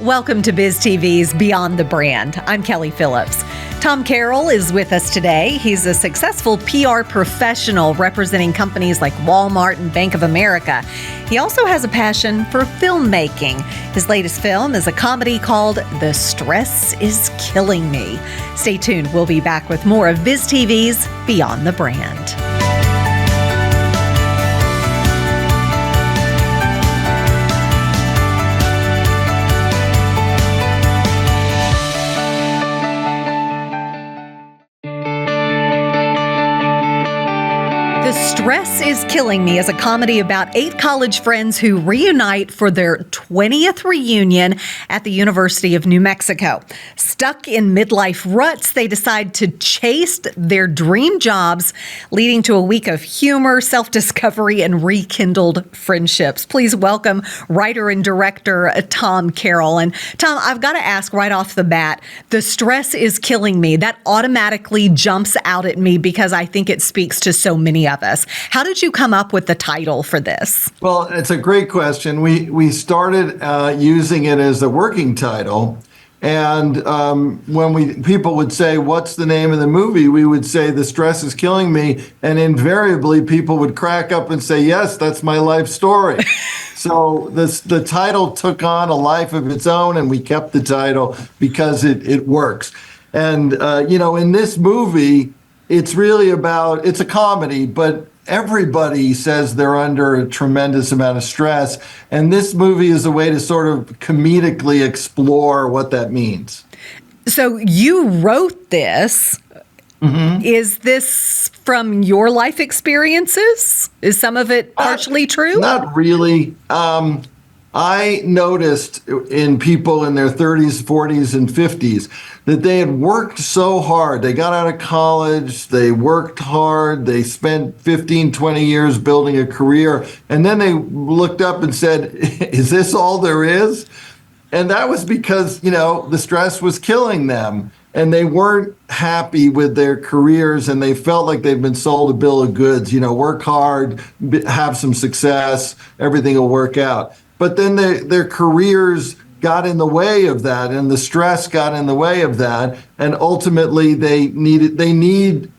Welcome to BizTV's Beyond the Brand. I'm Kelli Phillips. Tom Carroll is with us today. He's a successful PR professional representing companies like Walmart and Bank of America. He also has a passion for filmmaking. His latest film is a comedy called The Stress is Killing Me. Stay tuned. We'll be back with more of BizTV's Beyond the Brand. The Stress is Killing Me is a comedy about 8 college friends who reunite for their 20th reunion at the University of New Mexico. Stuck in midlife ruts, they decide to chase their dream jobs, leading to a week of humor, self-discovery, and rekindled friendships. Please welcome writer and director Tom Carroll. And Tom, I've got to ask right off the bat, The Stress is Killing Me. That automatically jumps out at me because I think it speaks to so many of us. How did you come up with the title for this? Well, it's a great question. We started using it as a working title. And when people would say, what's the name of the movie? We would say, The Stress is Killing Me. And invariably, people would crack up and say, yes, that's my life story. So the title took on a life of its own, and we kept the title because it works. And, in this movie, it's really it's a comedy, but everybody says they're under a tremendous amount of stress. And this movie is a way to sort of comedically explore what that means. So you wrote this. Mm-hmm. Is this from your life experiences? Is some of it partially true? Not really. I noticed in people in their 30s, 40s, and 50s that they had worked so hard. They got out of college, they worked hard, they spent 15, 20 years building a career, and then they looked up and said, is this all there is? And that was because, the stress was killing them. And they weren't happy with their careers, and they felt like they'd been sold a bill of goods. Work hard, have some success, everything will work out. But then their careers got in the way of that, and the stress got in the way of that, and ultimately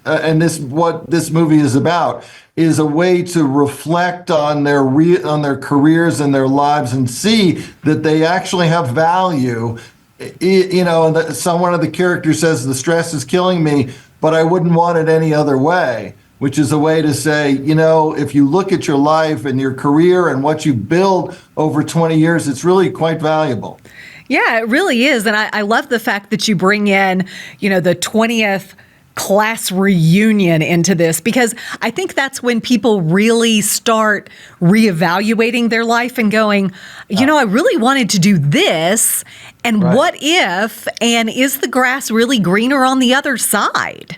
and what this movie is about is a way to reflect on their careers and their lives and see that they actually have value. One of the characters says, the stress is killing me, but I wouldn't want it any other way, which is a way to say, if you look at your life and your career and what you build over 20 years, it's really quite valuable. Yeah, it really is. And I love the fact that you bring in, the 20th class reunion into this, because I think that's when people really start reevaluating their life and going, I really wanted to do this. And right. What if, and is the grass really greener on the other side?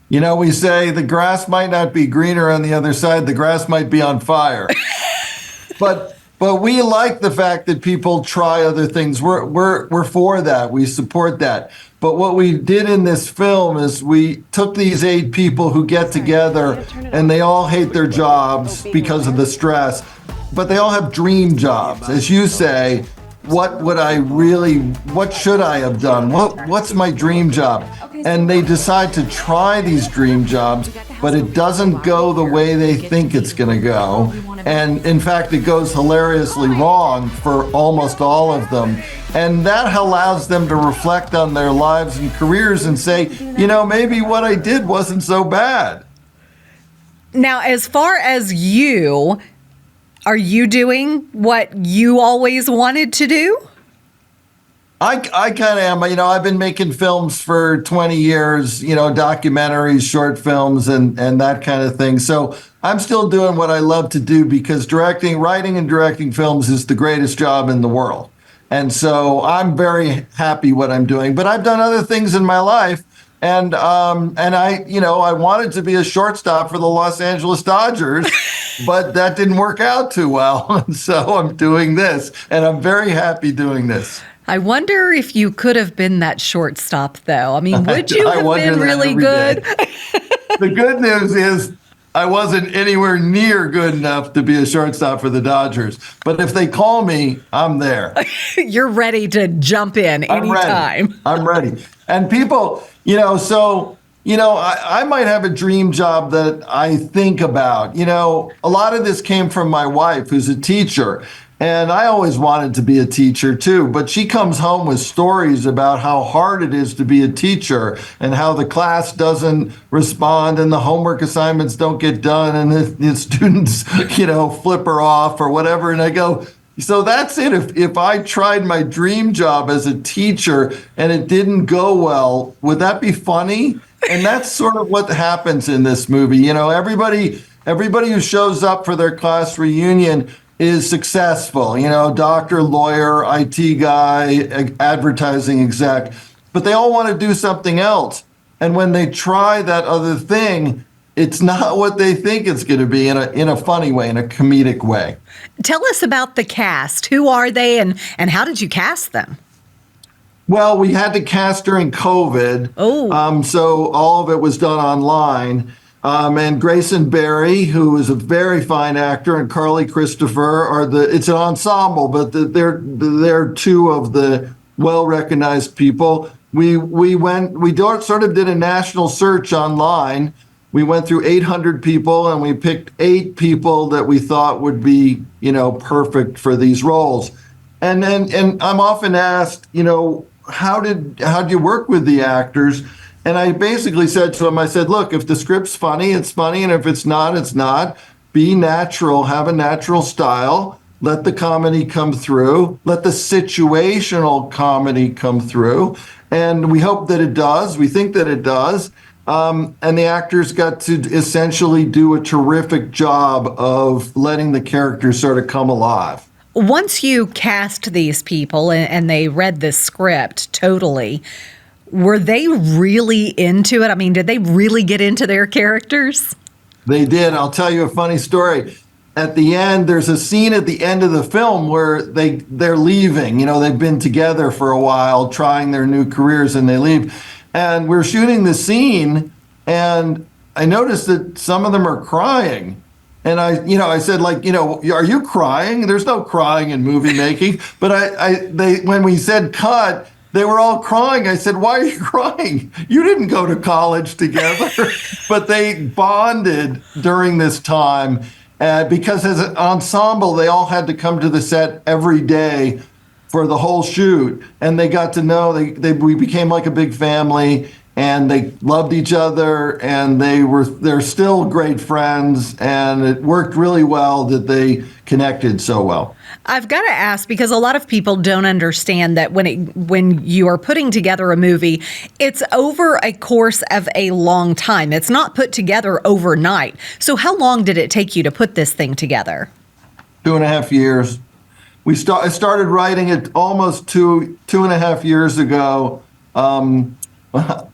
We say the grass might not be greener on the other side, the grass might be on fire. But we like the fact that people try other things. We're for that. We support that. But what we did in this film is we took these 8 people who get together, and they all hate their jobs because of the stress, but they all have dream jobs. As you say, what should I have done? What's my dream job? And they decide to try these dream jobs, but it doesn't go the way they think it's going to go. And in fact, it goes hilariously wrong for almost all of them. And that allows them to reflect on their lives and careers and say, maybe what I did wasn't so bad. Now, as far as you, are you doing what you always wanted to do? I kind of am. I've been making films for 20 years, documentaries, short films, and that kind of thing. So I'm still doing what I love to do because writing and directing films is the greatest job in the world. And so I'm very happy what I'm doing. But I've done other things in my life. And I wanted to be a shortstop for the Los Angeles Dodgers, but that didn't work out too well. And so I'm doing this, and I'm very happy doing this. I wonder if you could have been that shortstop, though. I mean, would you have been really good? The good news is I wasn't anywhere near good enough to be a shortstop for the Dodgers. But if they call me, I'm there. You're ready to jump in anytime. I'm ready. And people, I might have a dream job that I think about. A lot of this came from my wife, who's a teacher. And I always wanted to be a teacher too, but she comes home with stories about how hard it is to be a teacher and how the class doesn't respond and the homework assignments don't get done and the students, flip her off or whatever. And I go, so that's it. If I tried my dream job as a teacher and it didn't go well, would that be funny? And that's sort of what happens in this movie. Everybody who shows up for their class reunion is successful, doctor, lawyer, IT guy, advertising exec, but they all want to do something else. And when they try that other thing, it's not what they think it's going to be in a funny way, in a comedic way. Tell us about the cast. Who are they and how did you cast them? Well, we had to cast during COVID. So all of it was done online. And Grayson Berry, who is a very fine actor, and Carly Christopher it's an ensemble, but they're two of the well-recognized people. We sort of did a national search online. We went through 800 people and we picked 8 people that we thought would be, perfect for these roles. And I'm often asked, how did you work with the actors? And I basically said to him, I said, look, if the script's funny, it's funny. And if it's not, it's not. Be natural, have a natural style. Let the comedy come through. Let the situational comedy come through. And we hope that it does. We think that it does. And the actors got to essentially do a terrific job of letting the characters sort of come alive. Once you cast these people and they read the script totally, were they really into it? I mean, did they really get into their characters? They did. I'll tell you a funny story. At the end, there's a scene at the end of the film where they're leaving. They've been together for a while, trying their new careers, and they leave. And we're shooting the scene, and I noticed that some of them are crying. And I said, are you crying? There's no crying in movie making. But when we said cut, they were all crying. I said, why are you crying? You didn't go to college together. But they bonded during this time because as an ensemble, they all had to come to the set every day for the whole shoot. And they got to know, we became like a big family. And they loved each other, and they're still great friends, and it worked really well that they connected so well. I've got to ask, because a lot of people don't understand that when you are putting together a movie, it's over a course of a long time. It's not put together overnight. So how long did it take you to put this thing together? 2.5 years. I started writing it almost two and a half years ago.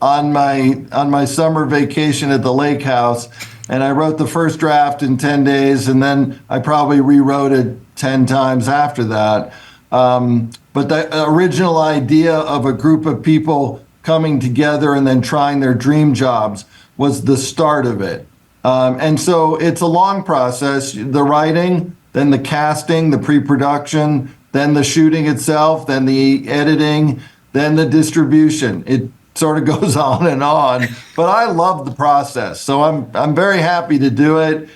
On my summer vacation at the lake house, and I wrote the first draft in 10 days, and then I probably rewrote it 10 times after that. But the original idea of a group of people coming together and then trying their dream jobs was the start of it. And so it's a long process, the writing, then the casting, the pre-production, then the shooting itself, then the editing, then the distribution. It sort of goes on, but I love the process. So I'm very happy to do it.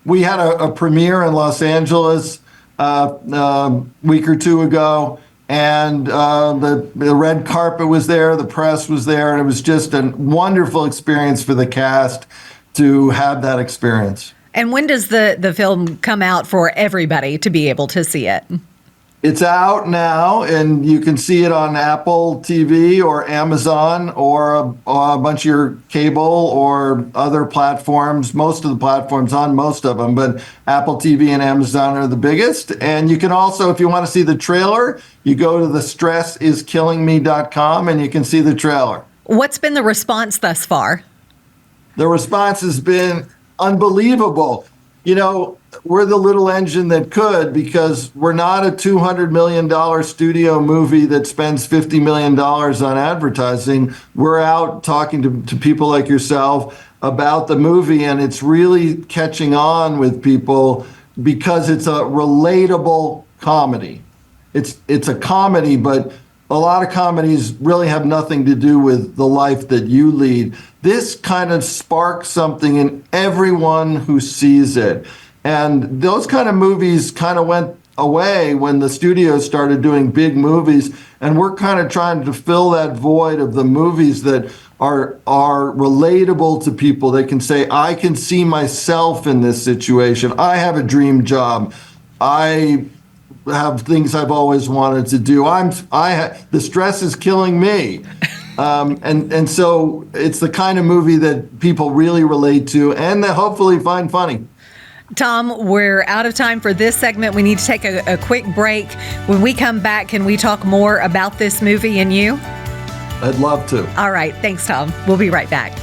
We had a premiere in Los Angeles a week or two ago, and the red carpet was there, the press was there, and it was just a wonderful experience for the cast to have that experience. And when does the film come out for everybody to be able to see it? It's out now, and you can see it on Apple TV or Amazon or a bunch of your cable or other platforms. Most of the platforms on most of them, but Apple TV and Amazon are the biggest. And you can also, if you want to see the trailer, you go to thestressiskillingme.com and you can see the trailer. What's been the response thus far? The response has been unbelievable. We're the little engine that could, because we're not a $200 million studio movie that spends $50 million on advertising. We're out talking to people like yourself, about the movie, and it's really catching on with people because it's a relatable comedy. It's a comedy, but a lot of comedies really have nothing to do with the life that you lead. This kind of sparks something in everyone who sees it. And those kind of movies kind of went away when the studios started doing big movies. And we're kind of trying to fill that void of the movies that are relatable to people. They can say, I can see myself in this situation. I have a dream job. I have things I've always wanted to do. The stress is killing me. And so it's the kind of movie that people really relate to and that hopefully find funny. Tom, we're out of time for this segment. We need to take a quick break. When we come back, can we talk more about this movie and you? I'd love to. All right. Thanks, Tom. We'll be right back.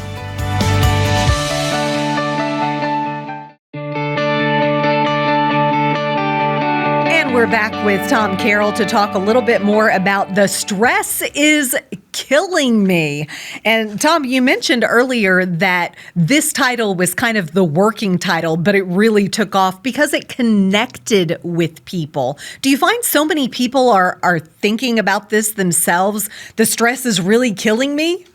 We're back with Tom Carroll to talk a little bit more about The Stress is Killing Me. And Tom, you mentioned earlier that this title was kind of the working title, but it really took off because it connected with people. Do you find so many people are thinking about this themselves? The stress is really killing me?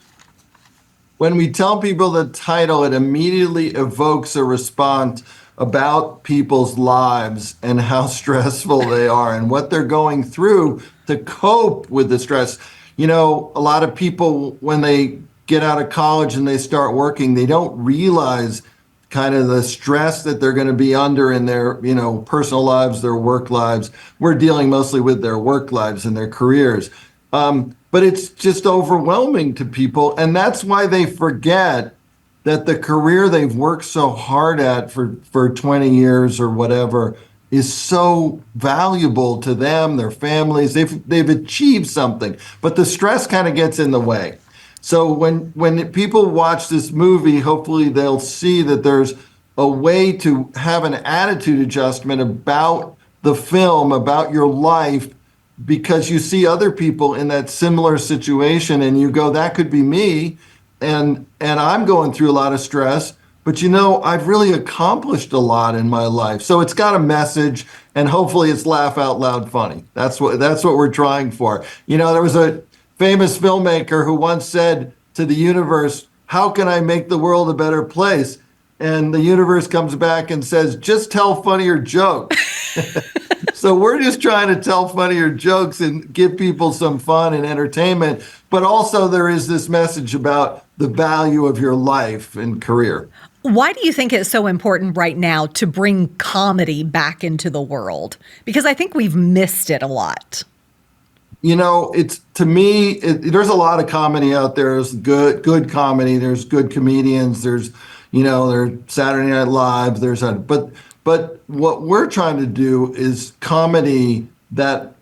When we tell people the title, it immediately evokes a response about people's lives and how stressful they are and what they're going through to cope with the stress. You know, a lot of people, when they get out of college and they start working, they don't realize kind of the stress that they're going to be under in their, personal lives, their work lives. We're dealing mostly with their work lives and their careers. But it's just overwhelming to people. And that's why they forget that the career they've worked so hard at for 20 years or whatever is so valuable to them, their families. They've achieved something, but the stress kind of gets in the way. So when people watch this movie, hopefully they'll see that there's a way to have an attitude adjustment about the film, about your life, because you see other people in that similar situation and you go, that could be me. And I'm going through a lot of stress, but I've really accomplished a lot in my life. So it's got a message, and hopefully it's laugh out loud funny. That's what we're trying for. There was a famous filmmaker who once said to the universe, "How can I make the world a better place?" And the universe comes back and says, "Just tell funnier jokes." So we're just trying to tell funnier jokes and give people some fun and entertainment. But also there is this message about the value of your life and career. Why do you think it's so important right now to bring comedy back into the world? Because I think we've missed it a lot. It's, to me, there's a lot of comedy out there. There's good comedy. There's good comedians. There's Saturday Night Live. But what we're trying to do is comedy that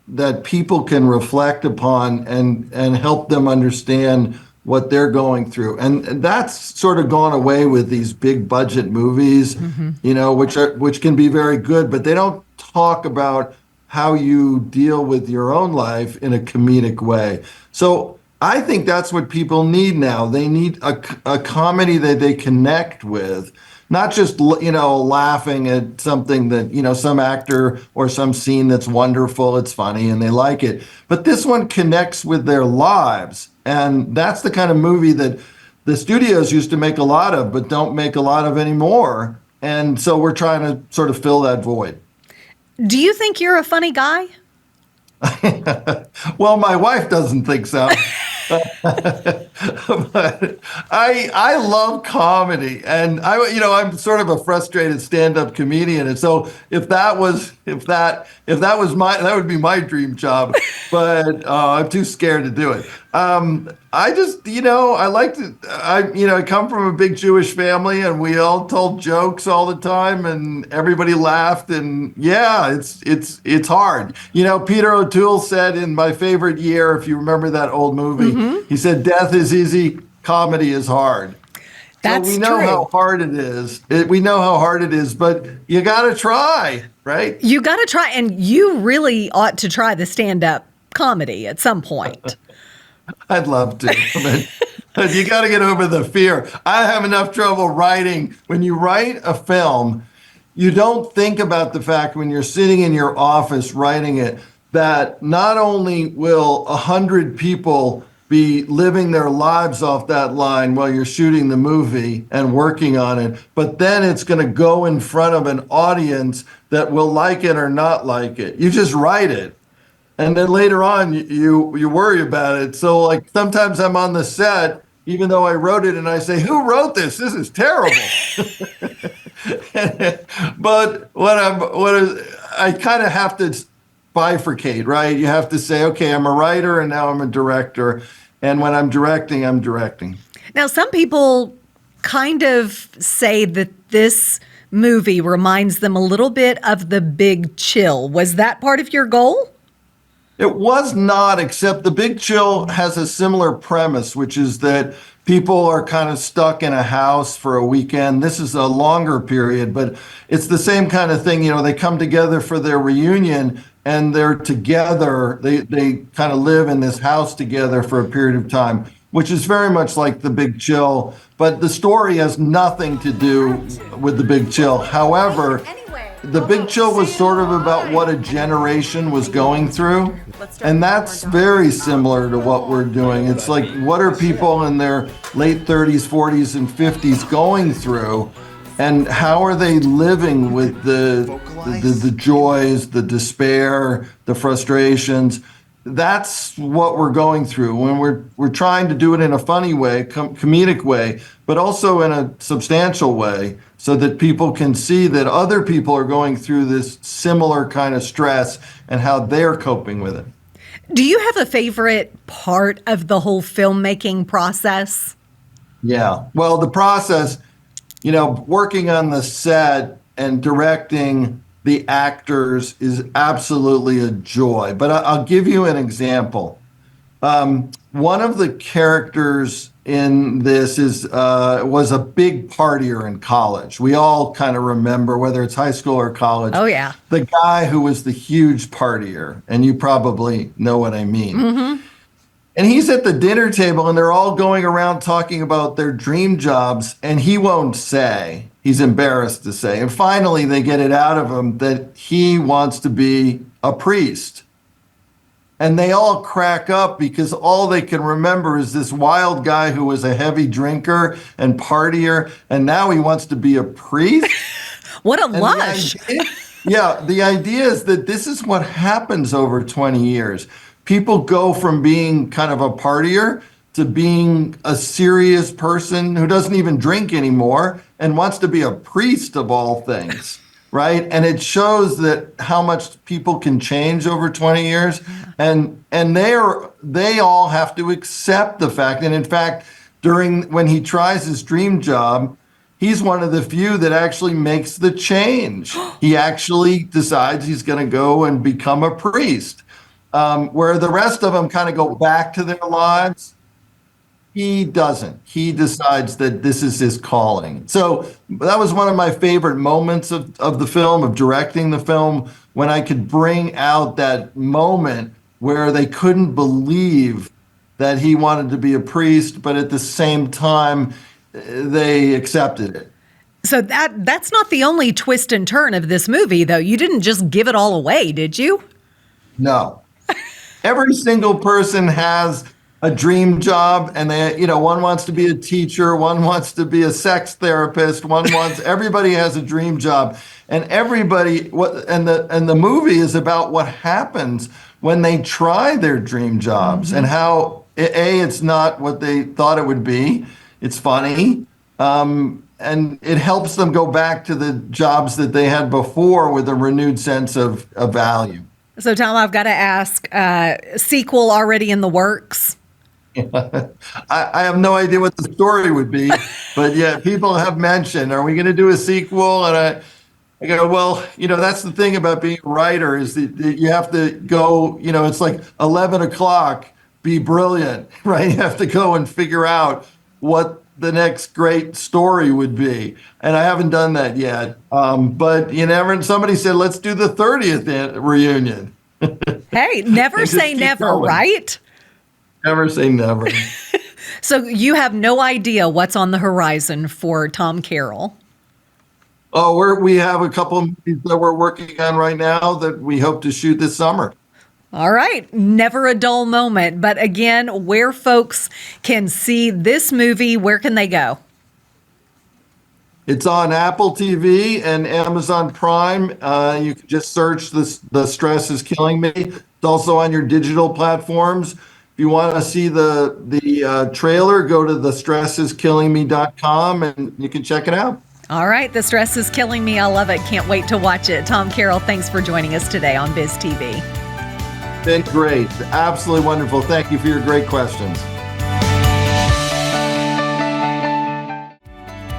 people can reflect upon and help them understand what they're going through. And that's sort of gone away with these big budget movies, which can be very good, but they don't talk about how you deal with your own life in a comedic way. So I think that's what people need now. They need a comedy that they connect with, not just, laughing at something that, some actor or some scene that's wonderful, it's funny and they like it. But this one connects with their lives. And that's the kind of movie that the studios used to make a lot of, but don't make a lot of anymore. And so we're trying to sort of fill that void. Do you think you're a funny guy? Well, my wife doesn't think so. But I love comedy, and I'm sort of a frustrated stand-up comedian, and so if that would be my dream job, but I'm too scared to do it. I just I come from a big Jewish family, and we all told jokes all the time, and everybody laughed, and yeah, it's hard. Peter O'Toole said in My Favorite Year, if you remember that old movie, he said, "Death is easy, comedy is hard." That's so we know true. how hard it is. We know how hard it is, but you got to try, right? You got to try, and you really ought to try the stand-up comedy at some point. I'd love to. You got to get over the fear. I have enough trouble writing. When you write a film, you don't think about the fact when you're sitting in your office writing it that not only will 100 people be living their lives off that line while you're shooting the movie and working on it, but then it's going to go in front of an audience that will like it or not like it. You just write it. And then later on, you worry about it. So like sometimes I'm on the set, even though I wrote it, and I say, "Who wrote this? This is terrible." But I kind of have to bifurcate, right? You have to say, okay, I'm a writer and now I'm a director. And when I'm directing, I'm directing. Now, some people kind of say that this movie reminds them a little bit of The Big Chill. Was that part of your goal? It was not, except The Big Chill has a similar premise, which is that people are kind of stuck in a house for a weekend. This is a longer period, but it's the same kind of thing. You know, they come together for their reunion and they're together. They kind of live in this house together for a period of time, which is very much like The Big Chill. But the story has nothing to do with The Big Chill. However, The Big Chill was sort of about what a generation was going through. And that's very similar to what we're doing. It's like, what are people in their late 30s, 40s, and 50s going through? And how are they living with the joys, the despair, the frustrations? That's what we're going through when we're trying to do it in a funny way, comedic way, but also in a substantial way, so that people can see that other people are going through this similar kind of stress and how they're coping with it. Do you have a favorite part of the whole filmmaking process? Yeah. Well, the process, working on the set and directing the actors is absolutely a joy. But I'll give you an example. One of the characters in this was a big partier in college. We all kind of remember, whether it's high school or college. Oh, yeah. The guy who was the huge partier, and you probably know what I mean. Mm-hmm. And he's at the dinner table, and they're all going around talking about their dream jobs, and he won't say. He's embarrassed to say. And finally, they get it out of him that he wants to be a priest. And they all crack up because all they can remember is this wild guy who was a heavy drinker and partier, and now he wants to be a priest. What a lush. The idea is that this is what happens over 20 years. People go from being kind of a partier to being a serious person who doesn't even drink anymore and wants to be a priest of all things, right? And it shows that how much people can change over 20 years. And they all have to accept the fact. And in fact, when he tries his dream job, he's one of the few that actually makes the change. He actually decides he's going to go and become a priest. Where the rest of them kind of go back to their lives. He doesn't. He decides that this is his calling. So that was one of my favorite moments of the film, of directing the film, when I could bring out that moment where they couldn't believe that he wanted to be a priest, but at the same time, they accepted it. So that's not the only twist and turn of this movie, though. You didn't just give it all away, did you? No. Every single person has a dream job, and one wants to be a teacher, one wants to be a sex therapist, everybody has a dream job, and the movie is about what happens when they try their dream jobs. Mm-hmm. And how it's not what they thought it would be. It's funny, and it helps them go back to the jobs that they had before with a renewed sense of value. So, Tom, I've got to ask, sequel already in the works? I have no idea what the story would be, but yeah, people have mentioned, are we going to do a sequel? And I go, well, that's the thing about being a writer is that you have to go, it's like 11 o'clock, be brilliant, right? You have to go and figure out what the next great story would be. And I haven't done that yet. But somebody said, let's do the 30th reunion. Hey, never say never, right? Never say never. So you have no idea what's on the horizon for Tom Carroll. Oh, we have a couple of movies that we're working on right now that we hope to shoot this summer. All right. Never a dull moment. But again, where folks can see this movie, where can they go? It's on Apple TV and Amazon Prime. You can just search The Stress is Killing Me. It's also on your digital platforms. If you want to see the trailer, go to thestresssiskillingme.com and you can check it out. All right. The Stress is Killing Me. I love it. Can't wait to watch it. Tom Carroll, thanks for joining us today on BizTV. Been great. Absolutely wonderful. Thank you for your great questions.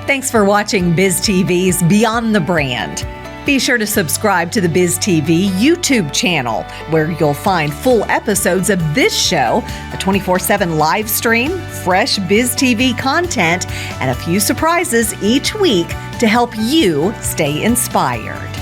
Thanks for watching BizTV's Beyond the Brand. Be sure to subscribe to the BizTV YouTube channel, where you'll find full episodes of this show, a 24/7 live stream, fresh BizTV content, and a few surprises each week to help you stay inspired.